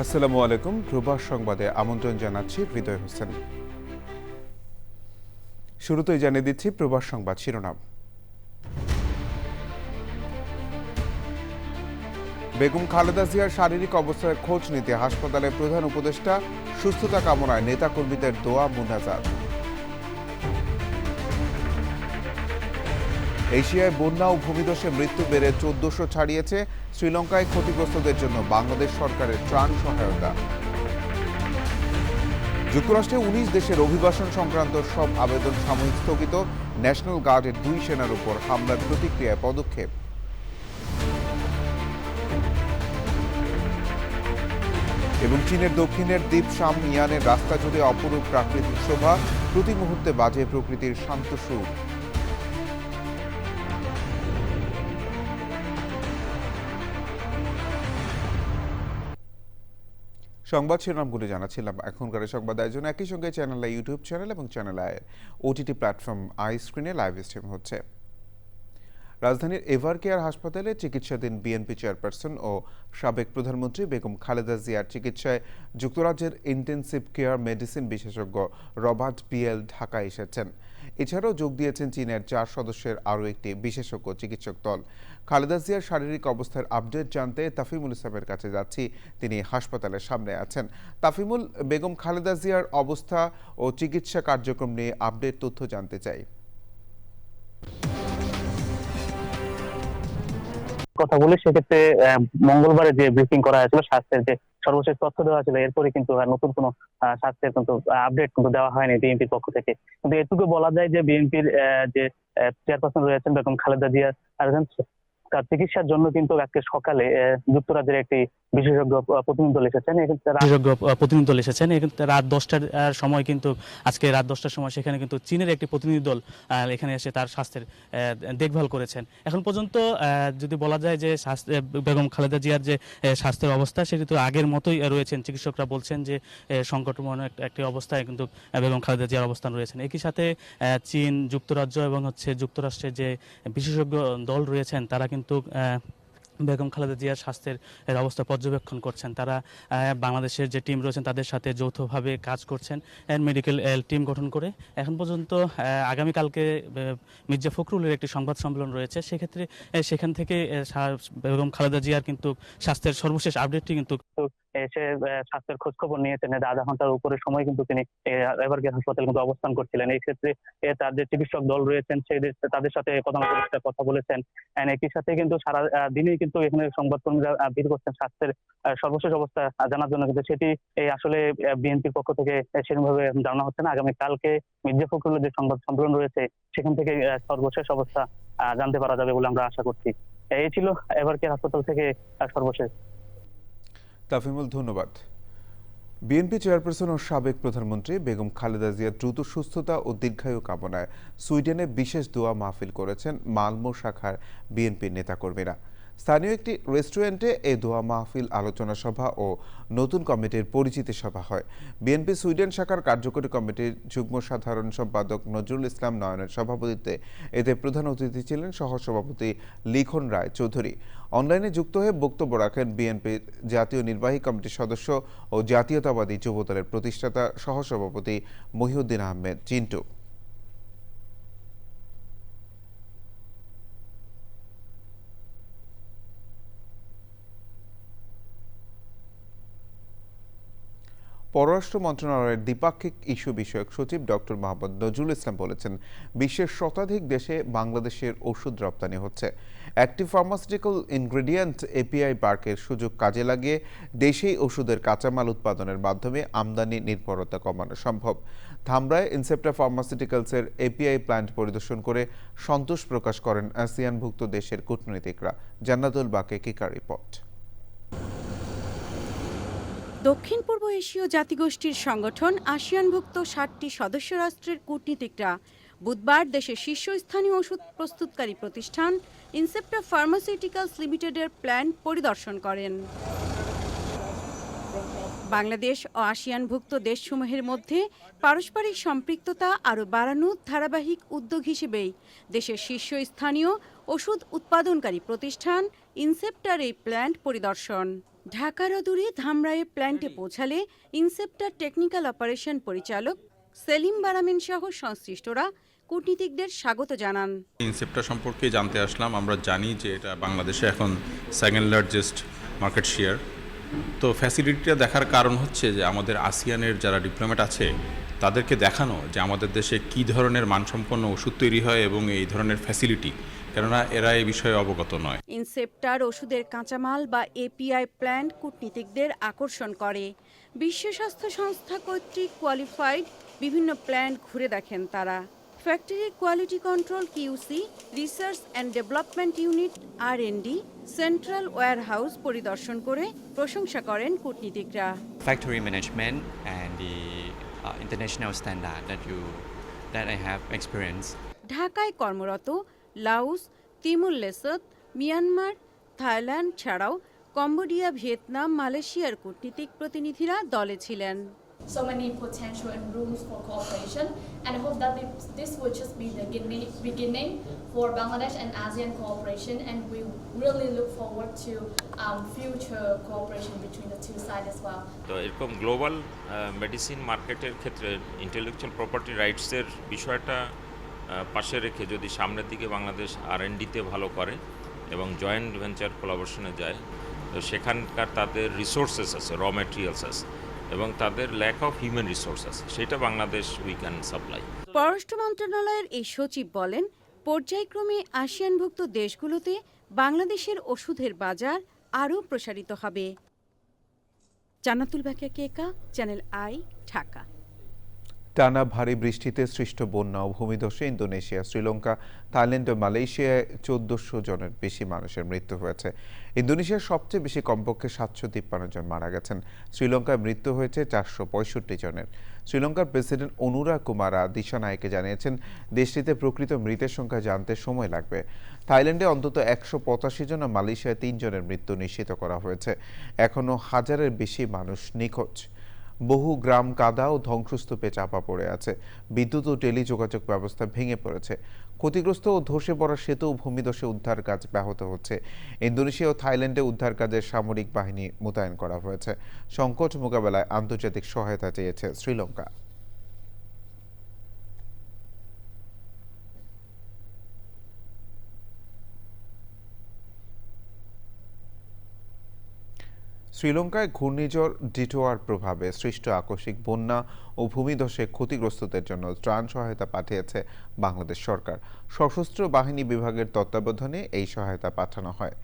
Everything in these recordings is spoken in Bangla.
আসসালামু আলাইকুম। প্রবাস সংবাদে আমন্ত্রণ জানাচ্ছি হৃদয় হোসেন। শুরুতেই জানিয়ে দিচ্ছি প্রবাস সংবাদ শিরোনাম। বেগম খালেদা জিয়ার শারীরিক অবস্থার খোঁজ নিতে হাসপাতালে প্রধান উপদেষ্টা, সুস্থতা কামনায় নেতাকর্মীদের দোয়া মুনাজাত। এশিয়ায় বন্যা ও ভূমিধসে মৃত্যু বেড়ে ১৪০০ ছাড়িয়েছে। শ্রীলঙ্কায় ক্ষতিগ্রস্তদের জন্য বাংলাদেশ সরকারের ত্রাণ সহায়তা। যুক্তরাষ্ট্রে ১৯ দেশের অভিবাসন সংক্রান্ত সব আবেদন সাময়িক স্থগিত। ন্যাশনাল গার্ডের ২ সেনার উপর হামলার প্রতিক্রিয়ায় পদক্ষেপ। এবং চীনের দক্ষিণের দ্বীপ শামইয়ানের রাস্তা জুড়ে অপরূপ প্রাকৃতিক শোভা, প্রতি মুহূর্তে বাজে প্রকৃতির শান্ত সুর। সংবাদ শিরোনামগুলি জানাচ্ছিলাম। এখনকার সংবাদ আয়োজন একই সঙ্গে চ্যানেল আই ইউটিউব চ্যানেল এবং চ্যানেল আইয়ের ওটিটি প্ল্যাটফর্ম আই স্ক্রিনে লাইভ স্ট্রিম হচ্ছে। রাজধানীর এভার কেয়ার হাসপাতালে চিকিৎসাধীন বিএনপি চেয়ারপারসন ও সাবেক প্রধানমন্ত্রী বেগম খালেদা জিয়ার চিকিৎসায় যুক্তরাজ্যের ইন্টেনসিভ কেয়ার মেডিসিন বিশেষজ্ঞ রবার্ট পিএল ঢাকায় এসেছেন। এছাড়াও যোগ দিয়েছেন চীনের ৪ সদস্যের আরও একটি বিশেষজ্ঞ চিকিৎসক দল। খালেদা জিয়ার শারীরিক অবস্থার আপডেট জানতে তাফিমুল ইসলামের কাছে যাচ্ছি, তিনি হাসপাতালের সামনে আছেন। তাফিমুল, বেগম খালেদা জিয়ার অবস্থা ও চিকিৎসা কার্যক্রম নিয়ে আপডেট তথ্য জানতে চাই। কথা বলে সেক্ষেত্রে মঙ্গলবারে যে ব্রিফিং করা হয়েছিল, স্বাস্থ্যের যে সর্বশেষ তথ্য দেওয়া ছিল, এরপরে কিন্তু নতুন কোনো স্বাস্থ্যের কিন্তু আপডেট কিন্তু দেওয়া হয়নি বিএনপির পক্ষ থেকে। কিন্তু এটুকু বলা যায় যে বিএনপির যে চেয়ারপারসন রয়েছেন বেগম খালেদা জিয়া তার চিকিৎসার জন্য কিন্তু আজকে সকালে যুক্তরাজ্যের একটি বিশেষজ্ঞ প্রতিনিধি দল এসেছেন। রাত 10টার সময় কিন্তু আজকে রাত 10টার সময় সেখানে কিন্তু চীনের একটি প্রতিনিধি দল এখানে এসে তার স্বাস্থ্যের দেখভাল করেছেন। এখন পর্যন্ত যদি বলা যায় যে বেগম খালেদা জিয়ার যে স্বাস্থ্যের অবস্থা সেটি তো আগের মতোই রয়েছেন। চিকিৎসকরা বলছেন যে সংকটময় একটি অবস্থায় কিন্তু বেগম খালেদা জিয়ার অবস্থান রয়েছেন। একই সাথে চীন, যুক্তরাজ্য এবং যুক্তরাষ্ট্রের যে বিশেষজ্ঞ দল রয়েছেন তারা কিন্তু বেগম খালেদা জিয়ার স্বাস্থ্যের অবস্থা পর্যবেক্ষণ করছেন। তারা বাংলাদেশের যে টিম রয়েছেন তাদের সাথে যৌথভাবে কাজ করছেন, মেডিকেল টিম গঠন করে। এখন পর্যন্ত আগামীকালকে মির্জা ফখরুলের একটি সংবাদ সম্মেলন রয়েছে, সেক্ষেত্রে সেখান থেকে বেগম খালেদা জিয়ার কিন্তু স্বাস্থ্যের সর্বশেষ আপডেটটি কিন্তু এসে স্বাস্থ্যের খোঁজ খবর নিয়েছেন। আধা ঘন্টার উপরে সময় কিন্তু তিনি এভারকেয়ার হাসপাতালে কিন্তু অবস্থান করছিলেন। এই ক্ষেত্রে তার যে চিকিৎসক দল রয়েছেন তাদের সাথে কথা বলেছেন। একই সাথে কিন্তু সারা দিনেই কিন্তু এখানে সংবাদকর্মীরা ভিড় করছেন স্বাস্থ্যের সর্বশেষ অবস্থা জানার জন্য, কিন্তু সেটি আসলে বিএনপির পক্ষ থেকে সেরকমভাবে জানানো হচ্ছে না। আগামীকালকে মির্জা ফখরুলের যে সংবাদ সম্মেলন রয়েছে সেখান থেকে সর্বশেষ অবস্থা জানতে পারা যাবে বলে আমরা আশা করছি। এই ছিল এভারকেয়ার হাসপাতাল থেকে সর্বশেষ। তাফিমুল, ধন্যবাদ। বিএনপি চেয়ারপারসন ও সাবেক প্রধানমন্ত্রী বেগম খালেদা জিয়ার দ্রুত সুস্থতা ও দীর্ঘায়ু কামনায় সুইডেনে বিশেষ দোয়া মাহফিল করেছেন মালমো শাখার বিএনপির নেতাকর্মীরা। স্থানীয় একটি রেস্টুরেন্টে এই দোয়া মাহফিল, আলোচনা সভা ও নতুন কমিটির পরিচিতি সভা হয়। বিএনপি সুইডেন শাখার কার্যকরী কমিটির যুগ্ম সাধারণ সম্পাদক নজরুল ইসলাম নয়নের সভাপতিত্বে এতে প্রধান অতিথি ছিলেন সহসভাপতি লিখন রায় চৌধুরী। অনলাইনে যুক্ত হয়ে বক্তব্য রাখেন বিএনপির জাতীয় নির্বাহী কমিটির সদস্য ও জাতীয়তাবাদী যুবদলের প্রতিষ্ঠাতা সহসভাপতি মহিউদ্দিন আহমেদ চিন্টু। পররাষ্ট্র মন্ত্রণালয়ের দ্বিপাক্ষিক ইস্যু বিষয়ক সচিব ডক্টর মোহাম্মদ নজরুল ইসলাম বলেছেন, বিশ্বের শতাধিক দেশে বাংলাদেশের ওষুধ রপ্তানি হচ্ছে। অ্যাক্টিভ ফার্মাসিউটিক্যাল ইনগ্রেডিয়েন্ট এপিআই পার্কের সুযোগ কাজে লাগিয়ে দেশেই ওষুধের কাঁচামাল উৎপাদনের মাধ্যমে আমদানি নির্ভরতা কমানো সম্ভব। ধামরায় ইনসেপ্টা ফার্মাসিউটিক্যালসের এপিআই প্ল্যান্ট পরিদর্শন করে সন্তোষ প্রকাশ করেন আসিয়ানভুক্ত দেশের কূটনীতিকরা। জান্নাতুল বাকে কিকার রিপোর্ট। দক্ষিণ পূর্ব এশীয় জাতিগোষ্ঠীর সংগঠন আসিয়ানভুক্ত ৭টি সদস্য রাষ্ট্রের কূটনীতিকরা বুধবার দেশের শীর্ষস্থানীয় ওষুধ প্রস্তুতকারী প্রতিষ্ঠান ইনসেপ্টা ফার্মাসিউটিক্যালস লিমিটেডের প্ল্যান্ট পরিদর্শন করেন। বাংলাদেশ ও আসিয়ানভুক্ত দেশসমূহের মধ্যে পারস্পরিক সম্পৃক্ততা আরও বাড়ানোর ধারাবাহিক উদ্যোগ হিসেবেই দেশের শীর্ষস্থানীয় ওষুধ উৎপাদনকারী প্রতিষ্ঠান ইনসেপ্টার এই প্ল্যান্ট পরিদর্শন। ঢাকার অদূরে ধামরাইয়ে প্ল্যান্টে পৌঁছালে ইনসেপ্টার টেকনিক্যাল অপারেশন পরিচালক সেলিম বারামিন সহ সংশ্লিষ্টরা কূটনীতিকদের স্বাগত জানান। ইনসেপ্টার সম্পর্কে জানতে আসলাম। আমরা জানি যে এটা বাংলাদেশে এখন সেকেন্ড লার্জেস্ট মার্কেট শেয়ার। তো ফ্যাসিলিটিটা দেখার কারণ হচ্ছে যে আমাদের আসিয়ানের যারা ডিপ্লোম্যাট আছে তাদেরকে দেখানো যে আমাদের দেশে কী ধরনের মানসম্পন্ন ওষুধ তৈরি হয় এবং এই ধরনের ফ্যাসিলিটি, কেননা এরা এই বিষয়ে অবগত নয়। ইনসেপ্টার ওষুধের কাঁচামাল বা এপিআই প্ল্যান্ট কূটনীতিকদের আকর্ষণ করে। বিশ্ব স্বাস্থ্য সংস্থা কর্তৃক কোয়ালিফাইড বিভিন্ন প্ল্যান্ট ঘুরে দেখেন তারা। Factory quality control QC, research and development unit R&D, central warehouse পরিদর্শন করে প্রশংসা করেন কূটনীতিকরা। Factory management and the international standard that I have experienced. ঢাকায় কর্মরত লাওস, তিমুর লেসত, মিয়ানমার, থাইল্যান্ড ছাড়াও কম্বোডিয়া, ভিয়েতনাম, মালয়েশিয়ার কূটনীতিক প্রতিনিধিরা দলে ছিলেন। So many potential and rooms for cooperation, and I hope that this will just be the beginning for Bangladesh and ASEAN cooperation, and we really look forward to future cooperation between the two sides as well. তো এরকম গ্লোবাল মেডিসিন মার্কেটের ক্ষেত্রে ইন্টেলেকচুয়াল প্রপার্টি রাইটসের বিষয়টা পাশে রেখে যদি সামনের দিকে বাংলাদেশ R&Dতে ভালো করে এবং জয়েন্ট ভেঞ্চার কোলাবোরেশনে যায়, তো সেখানকার তাদের রিসোর্সেস আছে, র ম্যাটেরিয়ালস আছে এবং তাদের ল্যাক অফ হিউম্যান রিসোর্স আছে, সেটা বাংলাদেশ উই ক্যান সাপ্লাই। পররাষ্ট্র মন্ত্রণালয়ের এই সচিব বলেন, পর্যায়ক্রমে আসিয়ানভুক্ত দেশগুলোতে বাংলাদেশের ওষুধের বাজার আরও প্রসারিত হবে। জান্নাতুল বাকিয়া কেকা, চ্যানেল আই, ঢাকা। টানা ভারী বৃষ্টিতে সৃষ্ট বন্যা ও ভূমিধসে ইন্দোনেশিয়া, শ্রীলঙ্কা, থাইল্যান্ড ও মালয়েশিয়ায় ১৪০০ জনের বেশি মানুষের মৃত্যু হয়েছে। ইন্দোনেশিয়ার সবচেয়ে বেশি কমপক্ষে ৭৫৩ জন মারা গেছেন। শ্রীলঙ্কায় মৃত্যু হয়েছে ৪৬৫ জনের। শ্রীলঙ্কার প্রেসিডেন্ট অনুরা কুমারা দিশানায়েকে জানিয়েছেন, দেশটিতে প্রকৃত মৃতের সংখ্যা জানতে সময় লাগবে। থাইল্যান্ডে অন্তত ১৮৫ জন ও মালয়েশিয়ায় ৩ জনের মৃত্যু নিশ্চিত করা হয়েছে। এখনও হাজারের বেশি মানুষ নিখোঁজ। বহু গ্রাম কাদা ও ধ্বংসস্তূপে চাপা পড়ে আছে। বিদ্যুৎ ও টেলিযোগাযোগ ব্যবস্থা ভেঙে পড়েছে। ক্ষতিগ্রস্ত ও ধসে পড়া সেতু ও ভূমিধসে উদ্ধার কাজ ব্যাহত হচ্ছে। ইন্দোনেশিয়া ও থাইল্যান্ডে উদ্ধার কাজে সামরিক বাহিনী মোতায়েন করা হয়েছে। সংকট মোকাবেলায় আন্তর্জাতিক সহায়তা চেয়েছে শ্রীলঙ্কা। শ্রীলঙ্কায় ঘূর্ণিঝড় ডিটোয়ার প্রভাবে সৃষ্ট আকস্মিক বন্যা ও ভূমিধসে ক্ষতিগ্রস্তদের জন্য ত্রাণ সহায়তা পাঠিয়েছে বাংলাদেশ সরকার। সশস্ত্র বাহিনী বিভাগের তত্ত্বাবধানে এই সহায়তা পাঠানো হয়।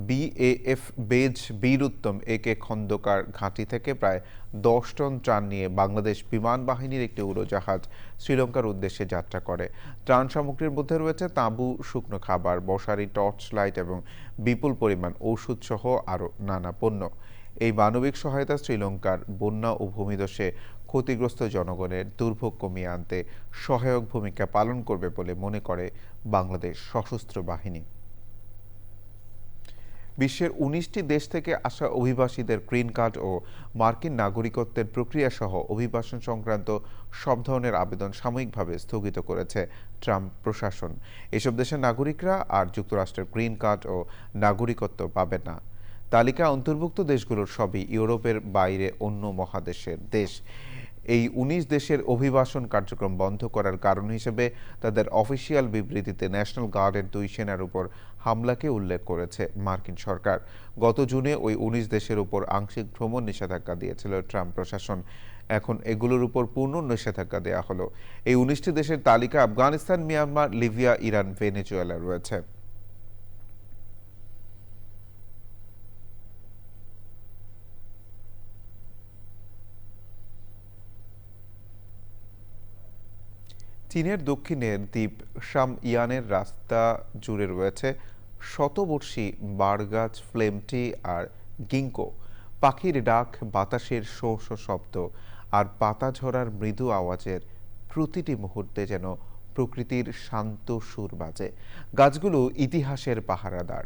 বিএএফ বেজ বীর উত্তম একে খন্দকার ঘাঁটি থেকে প্রায় ১০ টন ত্রাণ নিয়ে বাংলাদেশ বিমান বাহিনীর একটি উড়োজাহাজ শ্রীলঙ্কার উদ্দেশ্যে যাত্রা করে। ত্রাণ সামগ্রীর মধ্যে রয়েছে তাঁবু, শুকনো খাবার, মশারি, টর্চ লাইট এবং বিপুল পরিমাণ ঔষধ সহ আরও নানা পণ্য। এই মানবিক সহায়তা শ্রীলঙ্কার বন্যা ও ভূমিধসে ক্ষতিগ্রস্ত জনগণের দুর্ভোগ কমিয়ে আনতে সহায়ক ভূমিকা পালন করবে বলে মনে করে বাংলাদেশ সশস্ত্র বাহিনী। বিশ্বের ১৯টি দেশ থেকে আসা অভিবাসীদের গ্রিন কার্ড ও মার্কিন নাগরিকত্বের প্রক্রিয়া সহ অভিবাসন সংক্রান্ত সব ধরনের আবেদন সাময়িকভাবে স্থগিত করেছে ট্রাম্প প্রশাসন। এসব দেশের নাগরিকরা আর যুক্তরাষ্ট্রের গ্রিন কার্ড ও নাগরিকত্ব পাবেন না। তালিকা অন্তর্ভুক্ত দেশগুলোর সবই ইউরোপের বাইরে অন্য মহাদেশের দেশ। এই ১৯ দেশের অভিবাসন কার্যক্রম বন্ধ করার কারণ হিসেবে তাদের অফিসিয়াল বিবৃতিতে ন্যাশনাল গার্ডের ২ সেনার উপর হামলাকে উল্লেখ করেছে মার্কিন সরকার। গত জুনে ওই ১৯ দেশের উপর আংশিক ভ্রমণ নিষেধাজ্ঞা দিয়েছিল ট্রাম্প প্রশাসন। এখন এগুলোর উপর পূর্ণ নিষেধাজ্ঞা দেওয়া হলো। এই ১৯টি দেশের তালিকা Afghanistan, Myanmar, Libya, Iran, Venezuela রয়েছে। চীনের দক্ষিণের দ্বীপ শামইয়ানের রাস্তা জুড়ে রয়েছে শতবর্ষী বারগাছ, ফ্লেম ট্রি আর গিঙ্কো। পাখির ডাক, বাতাসের শো শো শব্দ আর পাতা ঝরার মৃদু আওয়াজের প্রতিটি মুহূর্তে যেন প্রকৃতির শান্ত সুর বাজে। গাছগুলো ইতিহাসের পাহারাদার।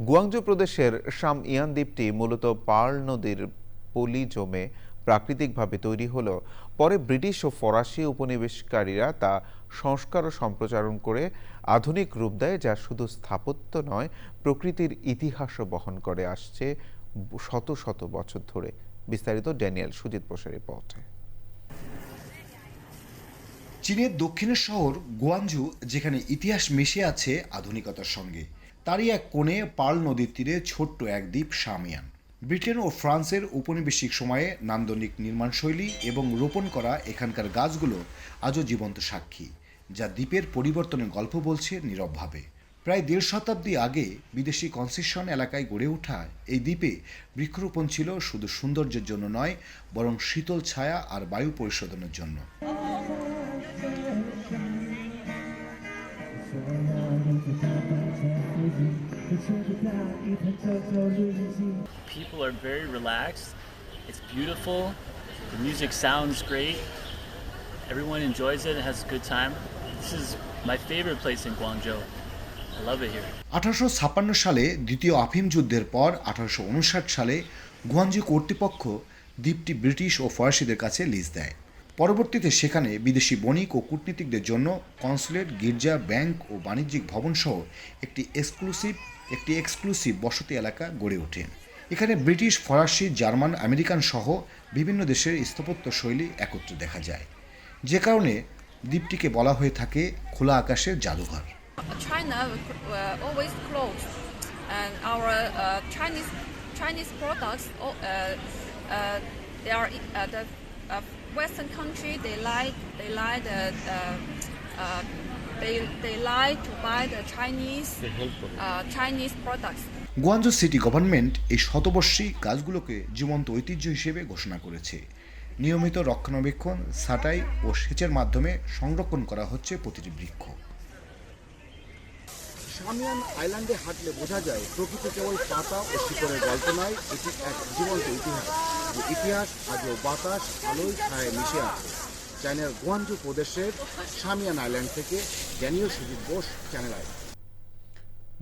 গুয়াংজো প্রদেশের শামইয়ান দ্বীপটি মূলত পার্ল নদীর পলি জমে প্রাকৃতিকভাবে তৈরি হলেও পরে ব্রিটিশ ও ফরাসি উপনিবেশকারীরা তা সংস্কার ও সম্প্রসারণ করে আধুনিক রূপ দেয়, যা শুধু স্থাপত্য নয়, প্রকৃতির ইতিহাসও বহন করে আসছে শত শত বছর ধরে। বিস্তারিত ড্যানিয়েল সুজিত বোসের রিপোর্টে। চীনের দক্ষিণের শহর গুয়াংজু, যেখানে ইতিহাস মিশে আছে আধুনিকতার সঙ্গে, তারই এক কোণে পার্ল নদীর তীরে ছোট্ট এক দ্বীপ শামিয়ান। ব্রিটেন ও ফ্রান্সের ঔপনিবেশিক সময়ে নান্দনিক নির্মাণশৈলী এবং রোপণ করা এখানকার গাছগুলো আজও জীবন্ত সাক্ষী, যা দ্বীপের পরিবর্তনের গল্প বলছে নীরবভাবে। প্রায় ১.৫ শতাব্দী আগে বিদেশি কনসেশন এলাকায় গড়ে ওঠা এই দ্বীপে বৃক্ষরোপণ ছিল শুধু সৌন্দর্যের জন্য নয়, বরং শীতল ছায়া আর বায়ু পরিশোধনের জন্য। People are very relaxed. It's beautiful. The music sounds great. Everyone enjoys it and has a good time. This is my favorite place in Guangzhou. I love it here. 1856 সালে দ্বিতীয় আফিম যুদ্ধের পর 1859 সালে গুয়াংজু কর্তৃপক্ষ দ্বীপটি ব্রিটিশ ও ফরাসিদের কাছে লিজ দেয়। পরবর্তীতে সেখানে বিদেশি বণিক ও কূটনীতিকদের জন্য কনসুলেট, গির্জা, ব্যাংক ও বাণিজ্যিক ভবন সহ একটি এক্সক্লুসিভ বসতি এলাকা গড়ে ওঠে। এখানে ব্রিটিশ, ফরাসি, জার্মান, আমেরিকান সহ বিভিন্ন দেশের স্থাপত্য শৈলী একত্রে দেখা যায়, যে কারণে দ্বীপটিকে বলা হয়ে থাকে খোলা আকাশের জাদুঘর। China always close, and our Chinese products they are the Western country. They like to buy the Chinese products. Guangzhou city government এই শতবর্ষী গাছগুলোকে জীবন্ত ঐতিহ্য হিসেবে ঘোষণা করেছে। নিয়মিত রক্ষণাবেক্ষণ, ছাঁটাই ও সেচের মাধ্যমে সংরক্ষণ করা হচ্ছে প্রতিটি বৃক্ষ। শামিয়ান আইল্যান্ডে হাঁটলে বোঝা যায় প্রকৃতি কেবল পাতা ও শিকড়ের গল্প নয়, এটি এক জীবন্ত ইতিহাস। যে ইতিহাস আজও বাতাস, আলোয়, ছায়ায় মিশে আছে। চায়নার গুয়াংজু প্রদেশের শামিয়ান আইল্যান্ড থেকে ড্যানিয়েল সুজিত বোস, চ্যানেল আই।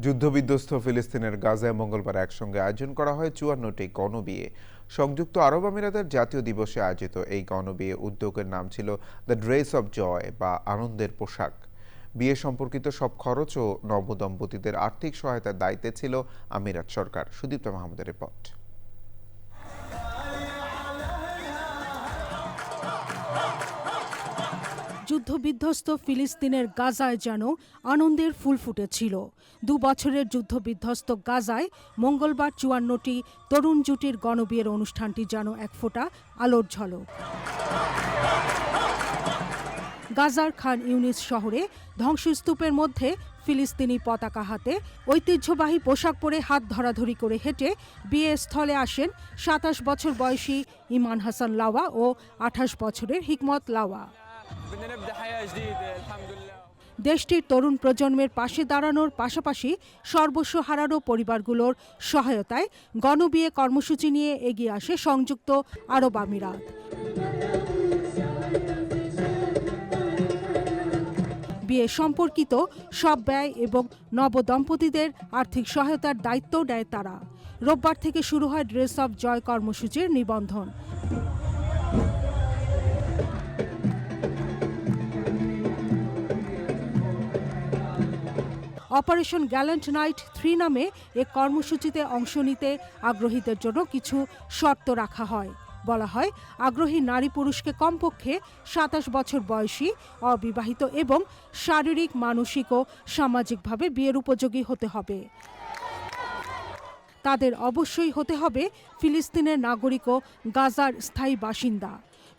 যুদ্ধবিধ্বস্ত ফিলিস্তিনের গাজায় মঙ্গলবার একসঙ্গে আয়োজন করা হয় ৫৪টি গণবিয়ে। সংযুক্ত আরব আমিরাতের জাতীয় দিবসে আয়োজিত এই গণবিয়ে উদ্যোগের নাম ছিল দ্য ড্রেস অব জয় বা আনন্দের পোশাক। বিয়ে সম্পর্কিত সব খরচ ও নবদম্পতিদের আর্থিক সহায়তার দায়িত্বে ছিল আমিরাত সরকার। সুদীপ্তা মাহমুদের রিপোর্ট। যুদ্ধবিধ্বস্ত ফিলিস্তিনের গাজায় যেন আনন্দের ফুল ফুটেছিল। ২ বছরের যুদ্ধবিধ্বস্ত গাজায় মঙ্গলবার ৫৪টি তরুণ জুটির গণবিয়ের অনুষ্ঠানটি যেন এক ফোঁটা আলোর ঝলক। গাজার খান ইউনিস শহরে ধ্বংসস্তূপের মধ্যে ফিলিস্তিনি পতাকা হাতে ঐতিহ্যবাহী পোশাক পরে হাত ধরাধরি করে হেঁটে বিয়ে স্থলে আসেন ২৭ বছর বয়সী ইমান হাসান লাওয়া ও ২৮ বছরের হিকমত লাওয়া। দেশটির তরুণ প্রজন্মের পাশে দাঁড়ানোর পাশাপাশি সর্বস্ব হারানো পরিবারগুলোর সহায়তায় গণবিয়ে কর্মসূচি নিয়ে এগিয়ে আসে সংযুক্ত আরব আমিরাত। বিয়ে সম্পর্কিত সব ব্যয় এবং নবদম্পতিদের আর্থিক সহায়তার দায়িত্বও নেয় তারা। রোববার থেকে শুরু হয় ড্রেস অব জয় কর্মসূচির নিবন্ধন। অপারেশন গ্যালেন্ট নাইট ৩ নামে এ কর্মসূচিতে অংশ নিতে আগ্রহীদের জন্য কিছু শর্ত রাখা হয়। বলা হয়, আগ্রহী নারী পুরুষকে কমপক্ষে ২৭ বছর বয়সী, অবিবাহিত এবং শারীরিক, মানসিক ও সামাজিকভাবে বিয়ের উপযোগী হতে হবে। তাদের অবশ্যই হতে হবে ফিলিস্তিনের নাগরিক ও গাজার স্থায়ী বাসিন্দা।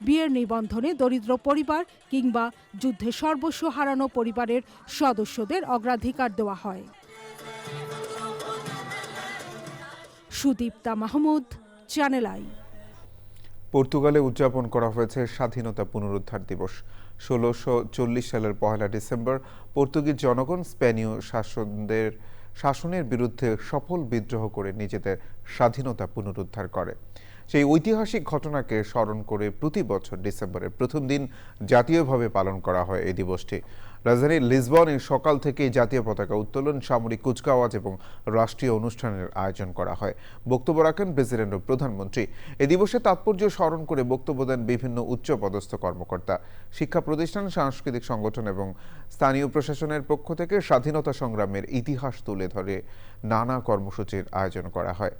বিয়ের নিবন্ধনে দরিদ্র পরিবার কিংবা যুদ্ধে সর্বস্ব হারানো পরিবারের সদস্যদের অগ্রাধিকার দেওয়া হয়। সুদীপ্তা মাহমুদ, চ্যানেল আই। পর্তুগালে উদযাপন করা হয়েছে স্বাধীনতা পুনরুদ্ধার দিবস। ১৬৪০ সালের ১ ডিসেম্বর পর্তুগিজ জনগণ স্পেনীয় শাসনের বিরুদ্ধে সফল বিদ্রোহ করে নিজেদের স্বাধীনতা পুনরুদ্ধার করে। সেই ঐতিহাসিক ঘটনাকে স্মরণ করে প্রতি বছর ডিসেম্বরের প্রথম দিন জাতীয়ভাবে পালন করা হয় এই দিবসটি। রাজধানী লিসবনে সকাল থেকেই জাতীয় পতাকা উত্তোলন, সামরিক কুচকাওয়াজ এবং রাষ্ট্রীয় অনুষ্ঠানের আয়োজন করা হয়। বক্তব্য রাখেন প্রেসিডেন্ট ও প্রধানমন্ত্রী। এ দিবসের তাৎপর্য স্মরণ করে বক্তব্য দেন বিভিন্ন উচ্চপদস্থ কর্মকর্তা। শিক্ষা প্রতিষ্ঠান, সাংস্কৃতিক সংগঠন এবং স্থানীয় প্রশাসনের পক্ষ থেকে স্বাধীনতা সংগ্রামের ইতিহাস তুলে ধরে নানা কর্মসূচির আয়োজন করা হয়।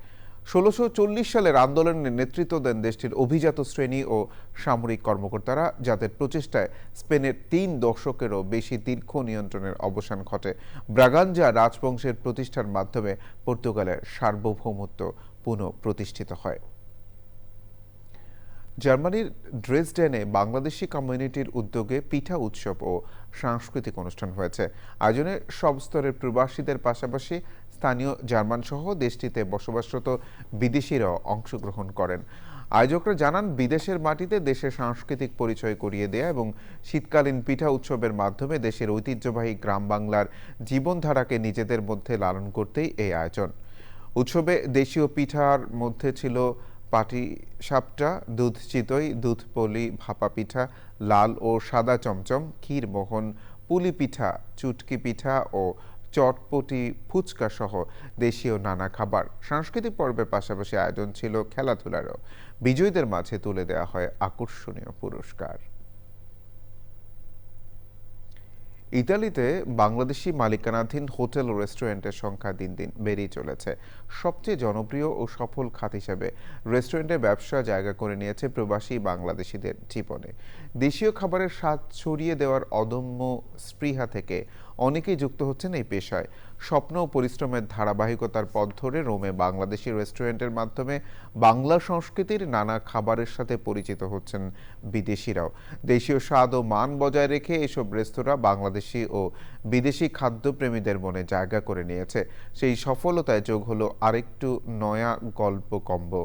1640 সালের আন্দোলনের নেতৃত্ব দেন দেশটির অভিজাত শ্রেণী ও সামরিক কর্মকর্তারা, যাদের প্রচেষ্টায় স্পেনের 3 দশকেরও বেশি দীর্ঘ নিয়ন্ত্রণের অবসান ঘটে। ব্রাগাঞ্জা রাজবংশের প্রতিষ্ঠার মাধ্যমে পর্তুগালের সার্বভৌমত্ব পুনঃপ্রতিষ্ঠিত হয়। জার্মানির ড্রেসডেনে বাংলাদেশি কমিউনিটির উদ্যোগে পিঠা উৎসব ও সাংস্কৃতিক অনুষ্ঠান হয়েছে। আয়োজনে সব স্তরের প্রবাসীদের পাশাপাশি স্থানীয় জার্মান সহ দেশটিতে বসবাসরত বিদেশিরাও অংশগ্রহণ করেন। আয়োজকরা জানান, বিদেশের মাটিতে দেশের সাংস্কৃতিক পরিচয় করিয়ে দেয়া এবং শীতকালীন পিঠা উৎসবের মাধ্যমে দেশের ঐতিহ্যবাহী গ্রাম বাংলার জীবনধারাকে নিজেদের মধ্যে লালন করতেই এই আয়োজন। উৎসবে দেশীয় পিঠার মধ্যে ছিল পাটি সাপটা, দুধ চিতই, দুধ পলি, ভাপা পিঠা, লাল ও সাদা চমচম, ক্ষীর মোহন, পুলি পিঠা, চুটকি পিঠা ও চটপটি, ফুচকা সহ দেশীয় নানা খাবার। সাংস্কৃতিক পর্বের পাশাপাশি আয়োজন ছিল খেলাধুলারও। বিজয়ীদের মাঝে তুলে দেওয়া হয় আকর্ষণীয় পুরস্কার। ইতালিতে বাংলাদেশি মালিকানাধীন হোটেল ও রেস্টুরেন্টের সংখ্যা দিন দিন বেড়েই চলেছে। সবচেয়ে জনপ্রিয় ও সফল খাত হিসেবে রেস্টুরেন্টের ব্যবসা জায়গা করে নিয়েছে প্রবাসী বাংলাদেশিদের জীবনে। দেশীয় খাবারের স্বাদ ছড়িয়ে দেওয়ার অদম্য স্পৃহা থেকে অনেকেই যুক্ত হচ্ছেন এই পেশায়। স্বপ্ন ও পরিশ্রমের ধারাবাহিকতার পথ ধরে রোমে বাংলাদেশি রেস্টুরেন্টের মাধ্যমে বাংলা সংস্কৃতির নানা খাবারের সাথে পরিচিত হচ্ছেন বিদেশিরাও। দেশীয় স্বাদ ও মান বজায় রেখে এসব রেস্তোরাঁ বাংলাদেশি ও বিদেশি খাদ্যপ্রেমীদের মনে জায়গা করে নিয়েছে। সেই সফলতায় যোগ হলো আরেকটু নয়া গল্প কম্বো।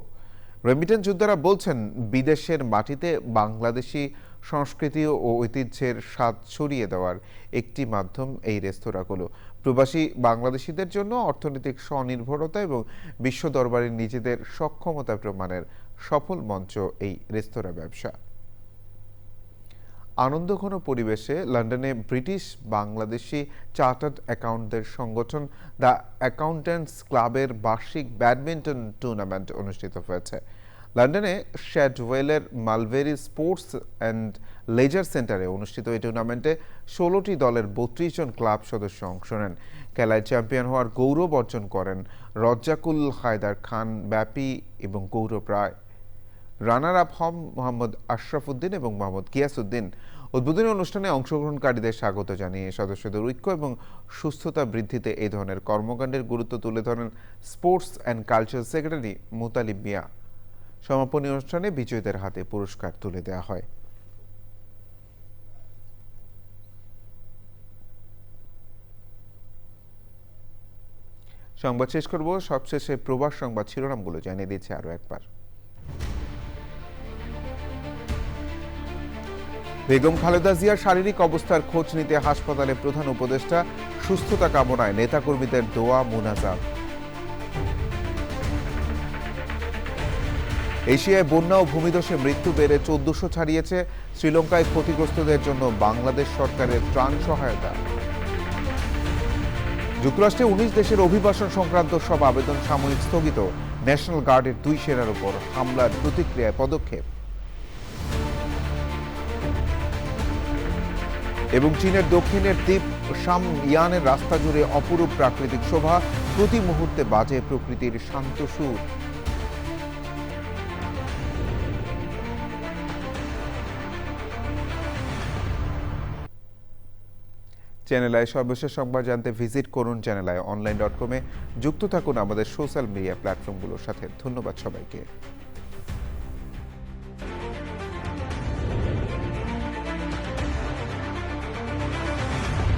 রেমিটেন্স যোদ্ধারা বলছেন, বিদেশের মাটিতে বাংলাদেশি সংস্কৃতি ও ঐতিহ্যের স্বাদ ছড়িয়ে দেওয়ার একটি মাধ্যম এই রেস্তোরাঁগুলো। প্রবাসী বাংলাদেশিদের জন্য অর্থনৈতিক স্বনির্ভরতা এবং বিশ্ব দরবারে নিজেদের সক্ষমতা প্রমাণের সফল মঞ্চ এই রেস্তোরাঁ ব্যবসা। আনন্দঘন পরিবেশে লন্ডনে ব্রিটিশ বাংলাদেশি চার্টার্ড অ্যাকাউন্টদের সংগঠন দ্য অ্যাকাউন্ট্যান্টস ক্লাবের বার্ষিক ব্যাডমিন্টন টুর্নামেন্ট অনুষ্ঠিত হয়েছে। লন্ডনে শ্যাডওয়েলের মালভেরি স্পোর্টস অ্যান্ড লেজার সেন্টারে অনুষ্ঠিত এই টুর্নামেন্টে 16টি দলের 32 জন ক্লাব সদস্য অংশ নেন। খেলায় চ্যাম্পিয়ন হওয়ার গৌরব অর্জন করেন রজ্জাকুল হায়দার খান ব্যাপী এবং গৌরব রায়। রানার আপ হন মোহাম্মদ আশরাফ উদ্দিন এবং মোহাম্মদ কিয়াসউদ্দিন। উদ্বোধনী অনুষ্ঠানে অংশগ্রহণকারীদের স্বাগত জানিয়ে সদস্যদের ঐক্য এবং সুস্থতা বৃদ্ধিতে এই ধরনের কর্মকাণ্ডের গুরুত্ব তুলে ধরেন sports and culture secretary Mutalib Mia. সমাপনী অনুষ্ঠানে বিজয়ীদের হাতে পুরস্কার তুলে দেওয়া হয়। সংবাদ শেষ করব, সবশেষে প্রবাস সংবাদ শিরোনামগুলো জানিয়ে দিচ্ছে আরো একবার। বেগম খালেদা জিয়ার শারীরিক অবস্থার খোঁজ নিতে হাসপাতালে প্রধান উপদেষ্টা, সুস্থতা কামনায় নেতাকর্মীদের দোয়া মুনাজাত। এশিয়ায় বন্যা ও ভূমিধসে মৃত্যু বেড়ে 1400 ছাড়িয়েছে। শ্রীলঙ্কায় ক্ষতিগ্রস্তদের জন্য বাংলাদেশ সরকারের ত্রাণ সহায়তা। যুক্তরাষ্ট্রে 19 দেশের অভিবাসন সংক্রান্ত সব আবেদন সাময়িক স্থগিত। ন্যাশনাল গার্ডের 2 সেনার উপর হামলার প্রতিক্রিয়ায় পদক্ষেপ। এবং চীনের দক্ষিণের দ্বীপ শামইয়ানের রাস্তা জুড়ে অপরূপ প্রাকৃতিক শোভা, প্রতি মুহূর্তে বাজে প্রকৃতির শান্ত সুর। চ্যানেল আই সর্বশেষ সংবাদ জানতে ভিজিট করুন চ্যানেল আই অনলাইন.com-এ। যুক্ত থাকুন আমাদের সোশ্যাল মিডিয়া প্ল্যাটফর্মগুলোর সাথে। ধন্যবাদ সবাইকে।